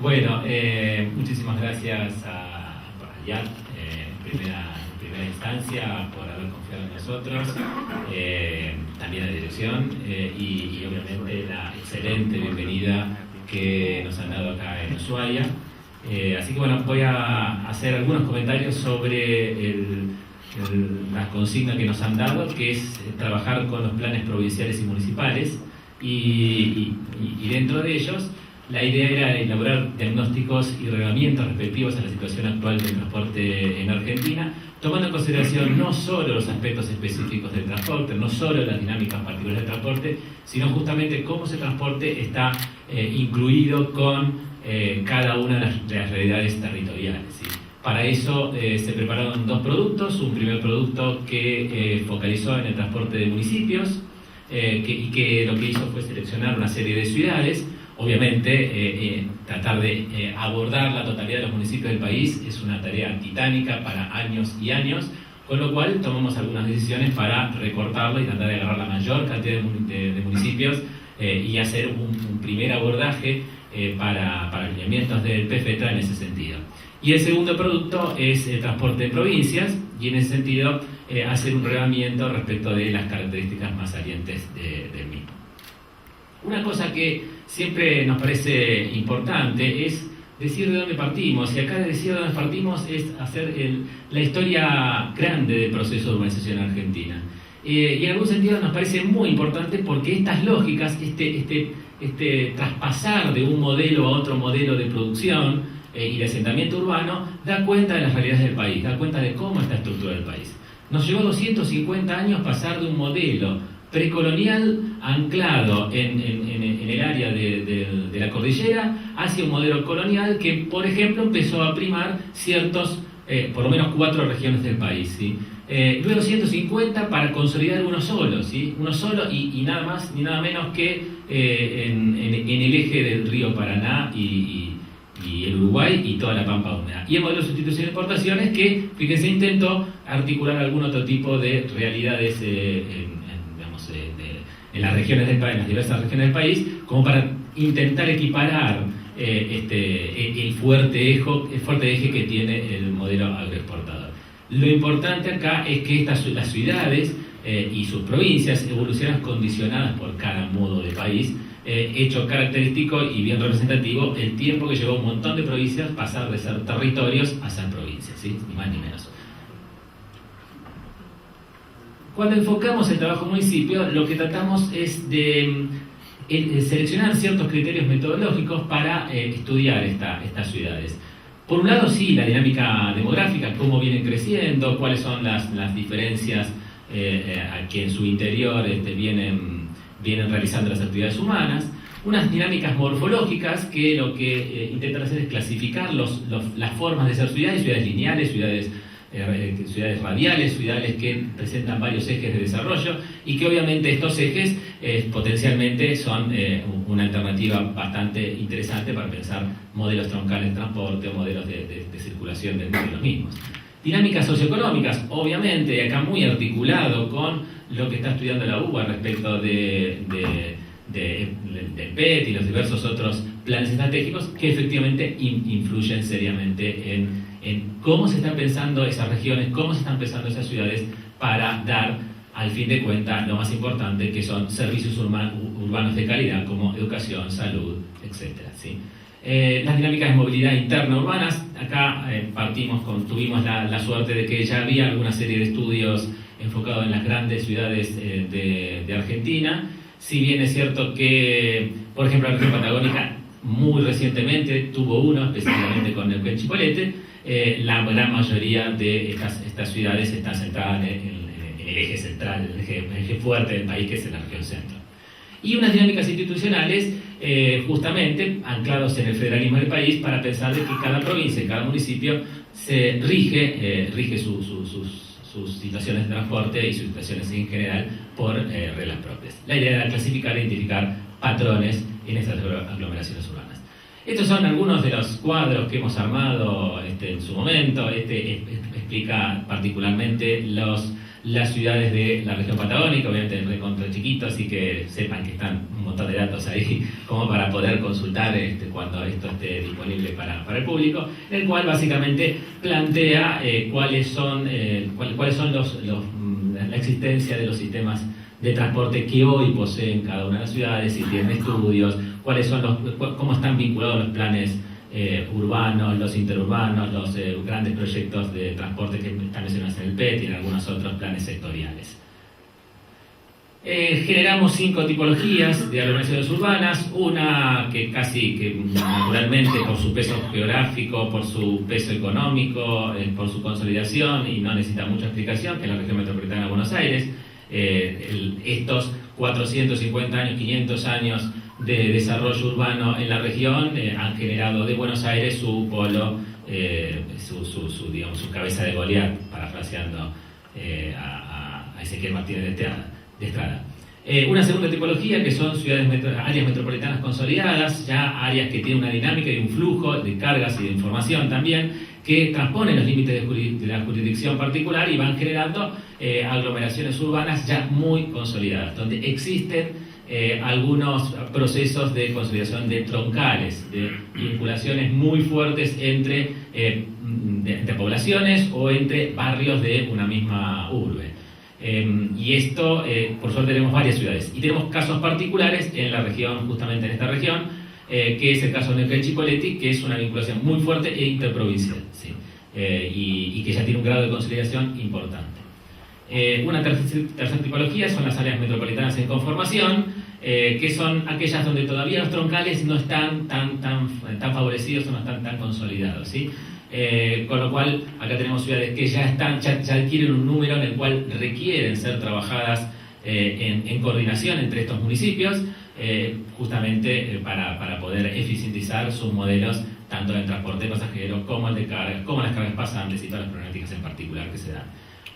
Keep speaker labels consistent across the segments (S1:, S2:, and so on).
S1: Bueno, muchísimas gracias a IAT en primera instancia por haber confiado en nosotros, también a la dirección y obviamente la excelente bienvenida que nos han dado acá en Ushuaia. Así que bueno, voy a hacer algunos comentarios sobre la consigna que nos han dado, que es trabajar con los planes provinciales y municipales, y dentro de ellos la idea era elaborar diagnósticos y reglamentos respectivos a la situación actual del transporte en Argentina, tomando en consideración no solo los aspectos específicos del transporte, no solo las dinámicas particulares del transporte, sino justamente cómo ese transporte está incluido con cada una de las realidades territoriales, ¿sí? Para eso se prepararon dos productos. Un primer producto que focalizó en el transporte de municipios y que lo que hizo fue seleccionar una serie de ciudades. Obviamente, tratar de abordar la totalidad de los municipios del país es una tarea titánica para años y años, con lo cual tomamos algunas decisiones para recortarlo y tratar de agarrar la mayor cantidad de municipios y hacer un primer abordaje para alineamientos del PFETRA en ese sentido. Y el segundo producto es el transporte de provincias, y en ese sentido hacer un relevamiento respecto de las características más salientes del mismo. Una cosa que siempre nos parece importante es decir de dónde partimos, y acá decir de dónde partimos es hacer la historia grande del proceso de urbanización argentina. Y en algún sentido nos parece muy importante porque estas lógicas, este traspasar de un modelo a otro modelo de producción y de asentamiento urbano, da cuenta de las realidades del país, da cuenta de cómo está estructurado el país. Nos llevó 250 años pasar de un modelo precolonial anclado en el área de la cordillera hacia un modelo colonial que, por ejemplo, empezó a primar ciertos, por lo menos 4 regiones del país, ¿sí? Luego 150 para consolidar uno solo, ¿sí? Uno solo y nada más ni nada menos que en el eje del río Paraná y el Uruguay y toda la Pampa húmeda. Y el modelo de sustitución de exportaciones que, fíjense, intentó articular algún otro tipo de realidades en las regiones del país, en las diversas regiones del país, como para intentar equiparar el fuerte eje que tiene el modelo agroexportador. Lo importante acá es que las ciudades y sus provincias evolucionan condicionadas por cada modo de país, hecho característico y bien representativo el tiempo que llevó un montón de provincias pasar de ser territorios a ser provincias, ¿sí? Ni más ni menos. Cuando enfocamos el trabajo municipio, lo que tratamos es de seleccionar ciertos criterios metodológicos para estudiar estas ciudades. Por un lado, sí, la dinámica demográfica, cómo vienen creciendo, cuáles son las diferencias que en su interior vienen realizando las actividades humanas. Unas dinámicas morfológicas que lo que intentan hacer es clasificar las formas de ser ciudades lineales, ciudades radiales, ciudades que presentan varios ejes de desarrollo, y que obviamente estos ejes potencialmente son una alternativa bastante interesante para pensar modelos troncales de transporte o modelos de circulación de los mismos. Dinámicas socioeconómicas, obviamente, acá muy articulado con lo que está estudiando la UBA respecto del PET y los diversos otros planes estratégicos que efectivamente influyen seriamente en cómo se están pensando esas regiones, cómo se están pensando esas ciudades para dar, al fin de cuentas, lo más importante, que son servicios urbanos de calidad como educación, salud, etc., ¿sí? Las dinámicas de movilidad interna urbanas, acá tuvimos la suerte de que ya había alguna serie de estudios enfocados en las grandes ciudades de Argentina. Si bien es cierto que, por ejemplo, la región patagónica muy recientemente tuvo uno, específicamente con Neuquén Chipolete, la gran mayoría de estas ciudades están centradas en el eje central, el eje fuerte del país, que es en la región centro. Y unas dinámicas institucionales justamente anclados en el federalismo del país para pensar de que cada provincia y cada municipio se rige sus situaciones de transporte y sus situaciones en general por reglas propias. La idea era clasificar e identificar patrones en estas aglomeraciones urbanas. Estos son algunos de los cuadros que hemos armado en su momento. Explica particularmente las ciudades de la región patagónica, obviamente recontra chiquito, así que sepan que están un montón de datos ahí como para poder consultar cuando esto esté disponible para el público, en el cual básicamente plantea cuáles son la existencia de los sistemas de transporte que hoy poseen cada una de las ciudades, si tienen estudios, cómo están vinculados los planes urbanos, los interurbanos, los grandes proyectos de transporte que están mencionados en el PET y en algunos otros planes sectoriales. Generamos 5 tipologías de aglomeraciones urbanas, una que naturalmente por su peso geográfico, por su peso económico, por su consolidación y no necesita mucha explicación, que es la región metropolitana de Buenos Aires. Estos 450 años, 500 años de desarrollo urbano en la región han generado de Buenos Aires su polo, su cabeza de Goliat, parafraseando a Ezequiel Martínez de Estrada. Una segunda tipología que son áreas metropolitanas consolidadas, ya áreas que tienen una dinámica y un flujo de cargas y de información también, que transponen los límites de la jurisdicción particular y van generando aglomeraciones urbanas ya muy consolidadas, donde existen algunos procesos de consolidación de troncales, de vinculaciones muy fuertes entre poblaciones o entre barrios de una misma urbe. Y esto, por suerte, tenemos varias ciudades. Y tenemos casos particulares en la región, justamente en esta región, que es el caso de Neuquén Chipoleti, que es una vinculación muy fuerte e interprovincial, ¿sí? Y que ya tiene un grado de consolidación importante. Una tercera tipología son las áreas metropolitanas en conformación, que son aquellas donde todavía los troncales no están tan favorecidos o no están tan consolidados, ¿sí? Con lo cual, acá tenemos ciudades que ya adquieren un número en el cual requieren ser trabajadas en coordinación entre estos municipios, justamente para poder eficientizar sus modelos, tanto del transporte de pasajeros como el de carga, como las cargas pasantes y todas las problemáticas en particular que se dan.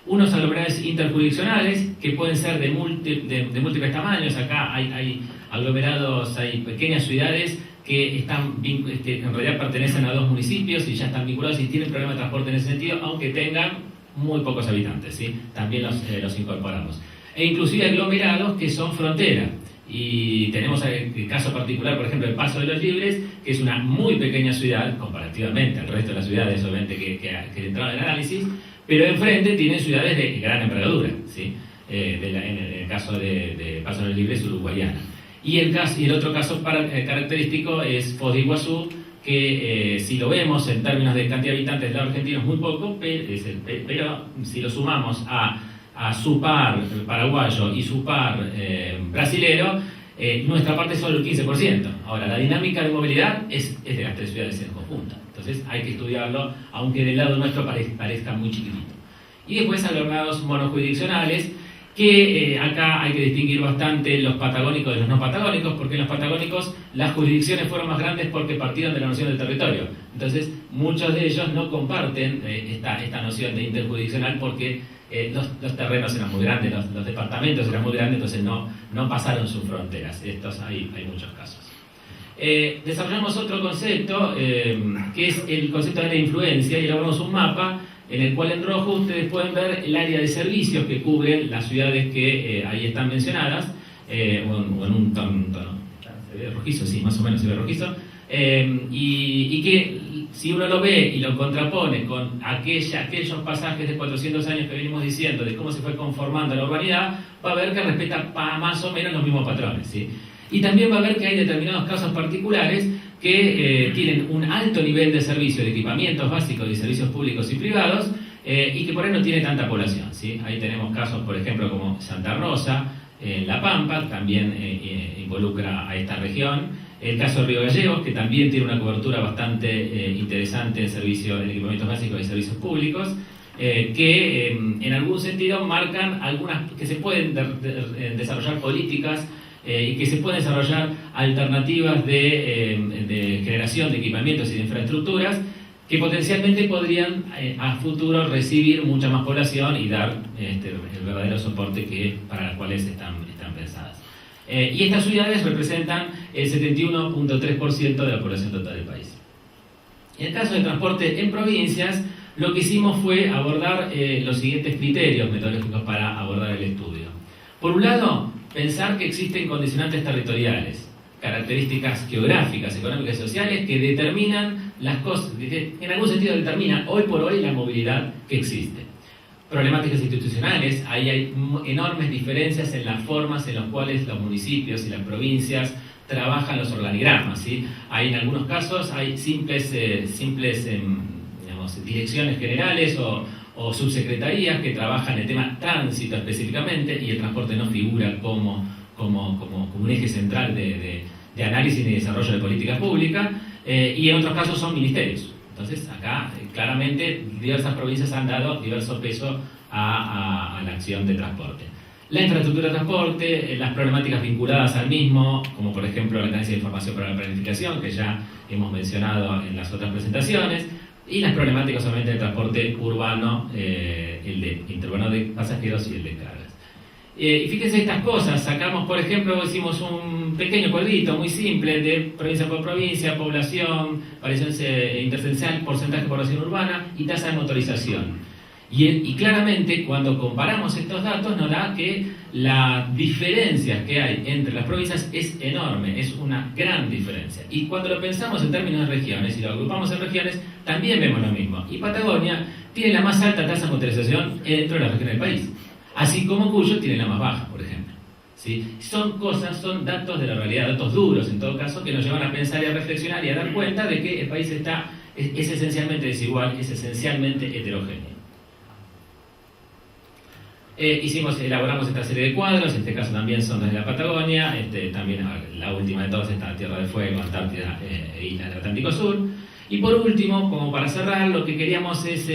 S1: Unos aglomerados interjurisdiccionales que pueden ser de múltiples tamaños. Acá hay aglomerados, hay pequeñas ciudades que en realidad pertenecen a 2 municipios y ya están vinculados y tienen problemas de transporte en ese sentido, aunque tengan muy pocos habitantes, ¿sí? También los incorporamos. E inclusive aglomerados que son frontera. Y tenemos el caso particular, por ejemplo, el Paso de los Libres, que es una muy pequeña ciudad, comparativamente al resto de las ciudades, obviamente, que entraron en el análisis, pero enfrente tiene ciudades de gran envergadura, ¿sí? En el caso de Paso de los Libres, uruguayana. Y el otro caso característico es Foz de Iguazú, que si lo vemos en términos de cantidad de habitantes del lado argentino es muy poco, pero si lo sumamos a su par paraguayo y su par brasilero, nuestra parte es solo el 15%. Ahora, la dinámica de movilidad es de las 3 ciudades en conjunto. Entonces hay que estudiarlo, aunque del lado nuestro parezca muy chiquitito. Y después aglomerados monojurisdiccionales, que acá hay que distinguir bastante los patagónicos de los no patagónicos, porque en los patagónicos las jurisdicciones fueron más grandes porque partieron de la noción del territorio. Entonces, muchos de ellos no comparten esta noción de interjurisdiccional porque los terrenos eran muy grandes, los departamentos eran muy grandes, entonces no pasaron sus fronteras. Estos hay muchos casos. Desarrollamos otro concepto, que es el concepto de la influencia, y elaboramos un mapa en el cual en rojo ustedes pueden ver el área de servicios que cubren las ciudades que ahí están mencionadas, o en un tono, se ve rojizo, sí, más o menos se ve rojizo, y que si uno lo ve y lo contrapone con aquellos pasajes de 400 años que venimos diciendo de cómo se fue conformando la urbanidad, va a ver que respeta más o menos los mismos patrones, ¿sí? Y también va a ver que hay determinados casos particulares que tienen un alto nivel de servicio, de equipamientos básicos y servicios públicos y privados, y que por ahí no tiene tanta población, ¿sí? Ahí tenemos casos, por ejemplo, como Santa Rosa, en La Pampa, también involucra a esta región. El caso de Río Gallegos, que también tiene una cobertura bastante interesante en equipamientos básicos y servicios públicos, que en algún sentido marcan que se pueden desarrollar políticas y que se pueden desarrollar alternativas de generación de equipamientos y de infraestructuras que potencialmente podrían a futuro recibir mucha más población y dar el verdadero soporte para los cuales están pensadas. Y estas ciudades representan el 71.3% de la población total del país. En el caso del transporte en provincias, lo que hicimos fue abordar los siguientes criterios metodológicos para abordar el estudio. Por un lado, pensar que existen condicionantes territoriales, características geográficas, económicas y sociales que determinan las cosas, que en algún sentido determinan hoy por hoy la movilidad que existe. Problemáticas institucionales, ahí hay enormes diferencias en las formas en las cuales los municipios y las provincias trabajan los organigramas, ¿sí? Hay en algunos casos hay simples digamos, direcciones generales o subsecretarías que trabajan el tema tránsito específicamente y el transporte no figura como un eje central de análisis y desarrollo de política pública, y en otros casos son ministerios. Entonces acá claramente diversas provincias han dado diverso peso a la acción de transporte. La infraestructura de transporte, las problemáticas vinculadas al mismo, como por ejemplo la carencia de información para la planificación, que ya hemos mencionado en las otras presentaciones, y las problemáticas obviamente del transporte urbano, el de interurbano de pasajeros y el de cargas. Y fíjense estas cosas, sacamos por ejemplo, hicimos un pequeño cuadrito muy simple de provincia por provincia, población, variación intersencial, porcentaje de población urbana y tasa de motorización. Y claramente cuando comparamos estos datos nos da que las diferencias que hay entre las provincias es enorme, es una gran diferencia. Y cuando lo pensamos en términos de regiones y lo agrupamos en regiones, también vemos lo mismo. Y Patagonia tiene la más alta tasa de motorización dentro de las regiones del país, así como Cuyo tiene la más baja, por ejemplo. ¿Sí? Son datos de la realidad, datos duros en todo caso, que nos llevan a pensar y a reflexionar y a dar cuenta de que el país es esencialmente desigual, es esencialmente heterogéneo. Elaboramos esta serie de cuadros, en este caso también son desde la Patagonia, también la última de todas está Tierra del Fuego, Antártida e Islas del Atlántico Sur. Y por último, como para cerrar, lo que queríamos es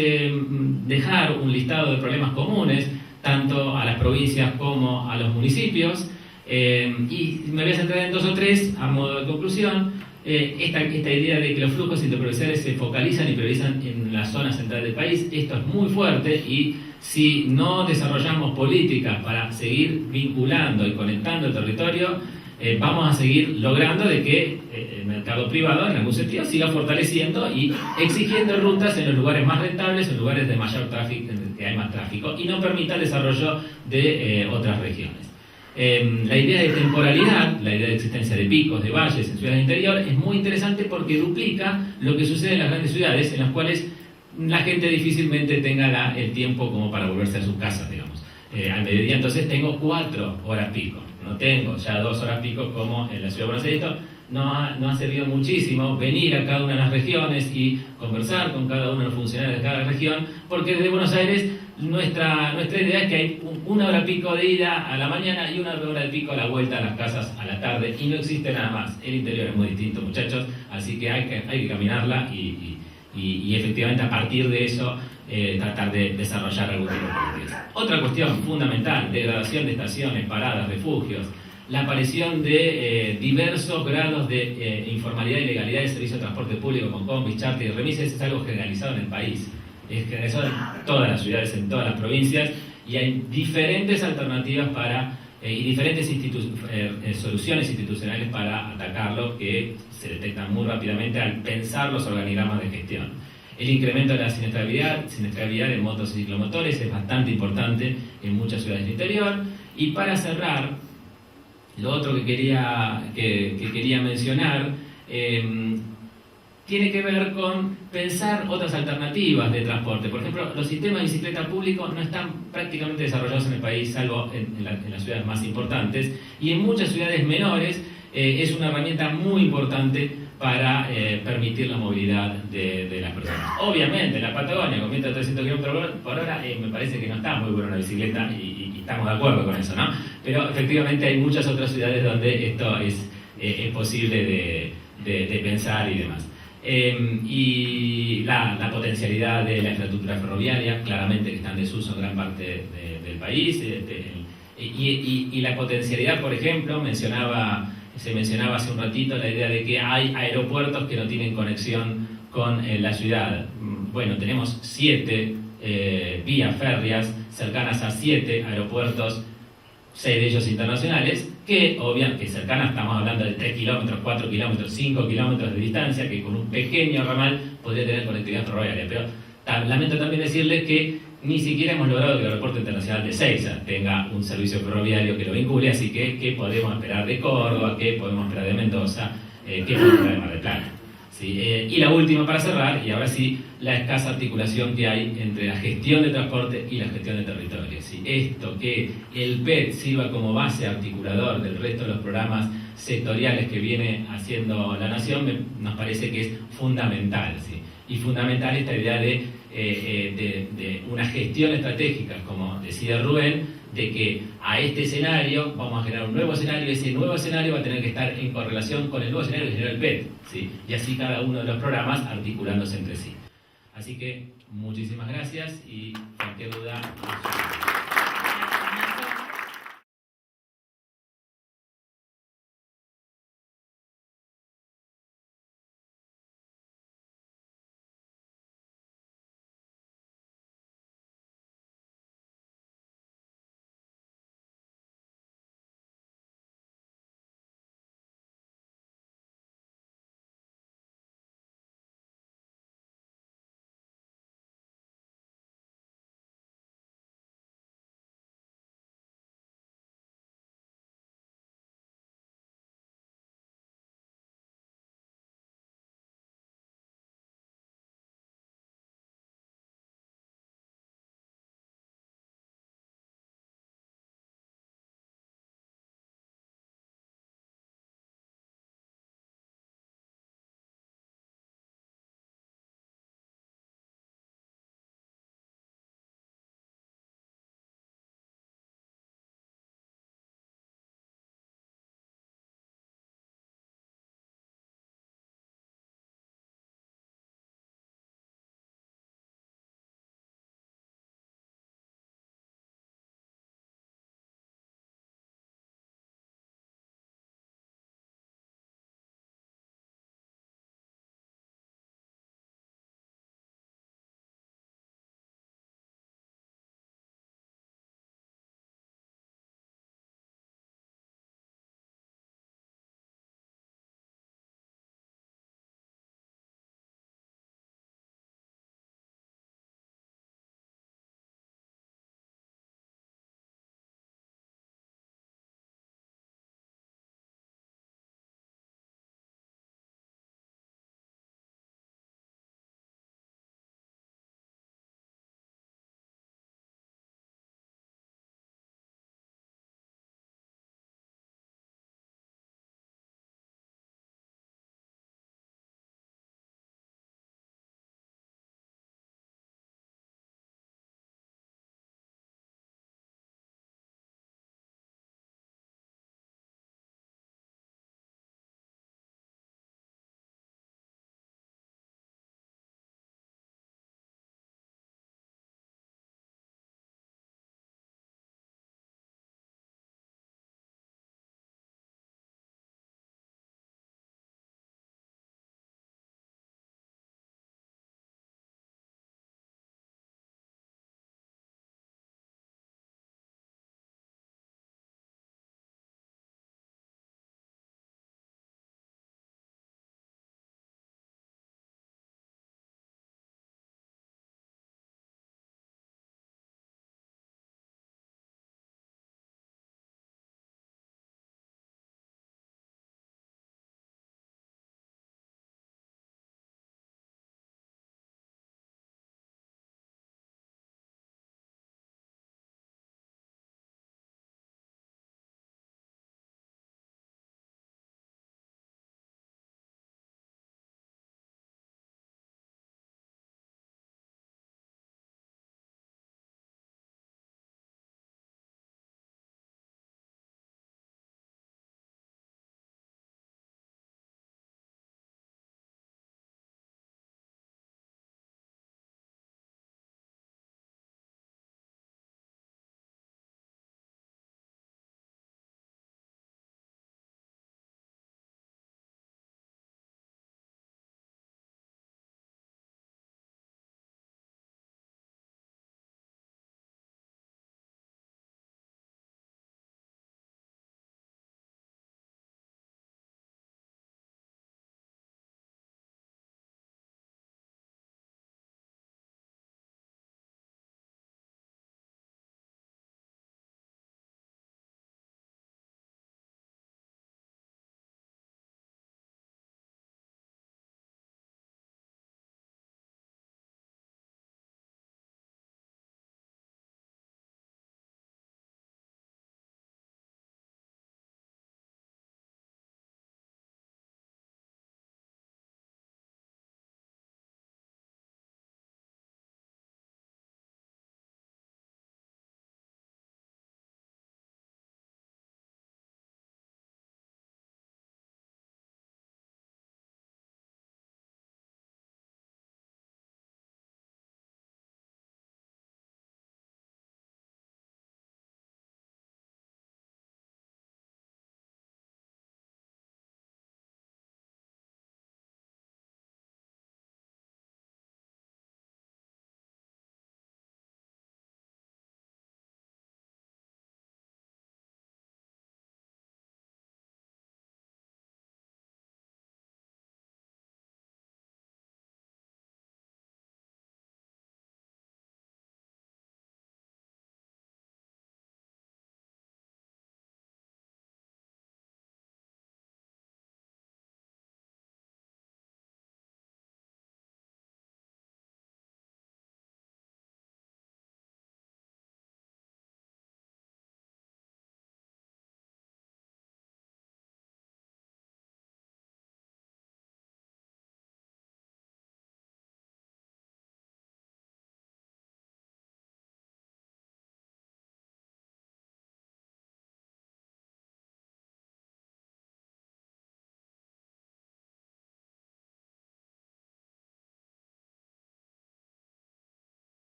S1: dejar un listado de problemas comunes, tanto a las provincias como a los municipios, y me voy a centrar en dos o tres a modo de conclusión. Esta idea de que los flujos interprovinciales se focalizan y priorizan en la zona central del país, esto es muy fuerte y si no desarrollamos políticas para seguir vinculando y conectando el territorio, vamos a seguir logrando de que el mercado privado en algún sentido siga fortaleciendo y exigiendo rutas en los lugares más rentables, en lugares de mayor tráfico, que hay más tráfico, y no permita el desarrollo de otras regiones. La idea de temporalidad, la idea de existencia de picos, de valles en ciudades interior es muy interesante porque duplica lo que sucede en las grandes ciudades, en las cuales la gente difícilmente tenga el tiempo como para volverse a sus casas, digamos. Al mediodía entonces tengo 4 horas pico, no tengo ya 2 horas pico como en la ciudad de Buenos Aires. Esto no ha servido muchísimo venir a cada una de las regiones y conversar con cada uno de los funcionarios de cada región, porque desde Buenos Aires nuestra idea es que hay 1 hora pico de ida a la mañana y 1 hora de pico a la vuelta a las casas a la tarde, y no existe nada más. El interior es muy distinto, muchachos, así que hay que caminarla y efectivamente a partir de eso tratar de desarrollar algún tipo de políticas. Otra cuestión fundamental: degradación de estaciones, paradas, refugios, la aparición de diversos grados de informalidad y ilegalidad de servicios de transporte público con combis, charter y remises. Es algo generalizado en el país, es generalizado en todas las ciudades, en todas las provincias, y hay diferentes alternativas y diferentes soluciones institucionales para atacarlo, que se detectan muy rápidamente al pensar los organigramas de gestión. El incremento de la siniestralidad de motos y ciclomotores es bastante importante en muchas ciudades del interior. Y para cerrar, lo otro que quería mencionar tiene que ver con pensar otras alternativas de transporte. Por ejemplo, los sistemas de bicicleta públicos no están prácticamente desarrollados en el país, salvo en las ciudades más importantes, y en muchas ciudades menores es una herramienta muy importante para permitir la movilidad de las personas. Obviamente, en la Patagonia, con 300 km por hora, me parece que no está muy buena una bicicleta, y estamos de acuerdo con eso, ¿no? Pero efectivamente hay muchas otras ciudades donde esto es posible de pensar y demás. Y la potencialidad de la infraestructura ferroviaria, claramente que está en desuso en gran parte del país, y la potencialidad, por ejemplo, se mencionaba hace un ratito la idea de que hay aeropuertos que no tienen conexión con la ciudad. Bueno, tenemos 7 vías férreas cercanas a 7 aeropuertos, 6 de ellos internacionales, que obviamente cercanas, estamos hablando de 3 kilómetros, 4 kilómetros, 5 kilómetros de distancia, que con un pequeño ramal podría tener conectividad ferroviaria, pero Lamento también decirles que ni siquiera hemos logrado que el Aeropuerto Internacional de Ezeiza tenga un servicio ferroviario que lo vincule, así que ¿qué podemos esperar de Córdoba? ¿Qué podemos esperar de Mendoza? ¿Qué podemos esperar de Mar del Plata? ¿Sí? Y la última para cerrar, y ahora sí, la escasa articulación que hay entre la gestión de transporte y la gestión de territorio. ¿Sí? Esto, que el PET sirva como base articulador del resto de los programas sectoriales que viene haciendo la Nación, nos parece que es fundamental. ¿Sí? Y fundamental esta idea de una gestión estratégica, como decía Rubén, de que a este escenario vamos a generar un nuevo escenario, y ese nuevo escenario va a tener que estar en correlación con el nuevo escenario que generó el PET, ¿sí? Y así cada uno de los programas articulándose entre sí. Así que muchísimas gracias y cualquier duda.